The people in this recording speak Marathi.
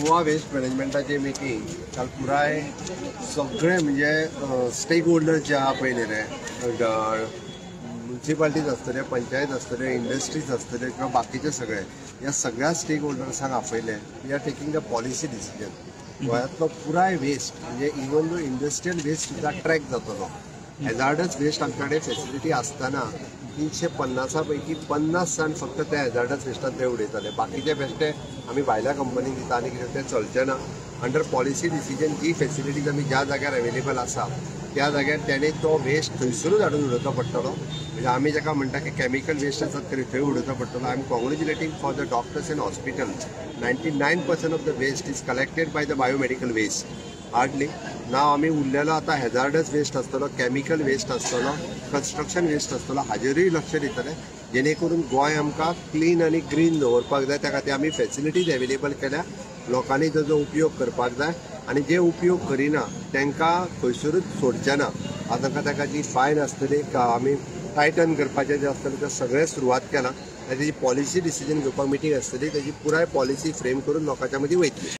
गोवा वेस्ट मॅनेजमेंटाची मिटींग काल पुराय सगळे म्हणजे स्टेक होल्डर्स जे आहा पळय रे म्युनिसिपालिटीज आसतले, पंचायत आसतले, इंडस्ट्रीज आसतले किंवा बाकीचे सगळे या सगळ्या स्टेक होल्डर्सांक आपयले we are taking the policy decision. गोंयांतलो पुराय वेस्ट म्हणजे इवन दो इंडस्ट्रियल वेस्ट सुद्धा ट्रॅक जातलो. हॅजार्डस वेस्ट आमचे कडेन फेसिलिटी आसतना 350 पैकी 50 जाण फक्त त्या हॅजार्डस वेस्टान ते उडयताले. बाकीचे बेश्टे आमी भायल्या कंपनीक दिता आनी कितें तें चलचें ना. अंडर पॉलिसी डिसिजन जी फेसिलिटीज आमी ज्या जाग्यार अवेलेबल आसा त्या जाग्यार त्याने तो वेस्ट थंयसरूच हाडून उडोवचो पडटलो. म्हणजे आमी जाका म्हणटा की केमिकल वेस्ट आसात तरी थंय उडोवचो पडटलो. I am congratulating for the doctors and hospitals. 99% of the waste is collected by the biomedical waste hardly. नाव आमी उरलेलो आता हॅजार्डस वेस्ट आसतलो, केमिकल वेस्ट आसतलो, कन्स्ट्रक्शन वेस्ट आसतलो, हाजेरूय लक्ष दितले जेणे करून गोंय आमकां क्लीन आनी ग्रीन दवरपाक जाय. त्या खातीर आमी फेसिलिटीज अवेलेबल केल्या. लोकांनी ताजो उपयोग करपाक जाय आनी जे उपयोग करिना तांकां खंयसरूच सोडचें ना. आतां तांकां ताका जी फायन आसतली आमी टायटन करपाचें जे आसतलें तें सगळें सुरवात केलां. ताजी पॉलिसी डिसिजन घेवपाक मिटींग आसतली, ताजी पुराय पॉलिसी फ्रेम करून लोकांच्या मदीं वयतली.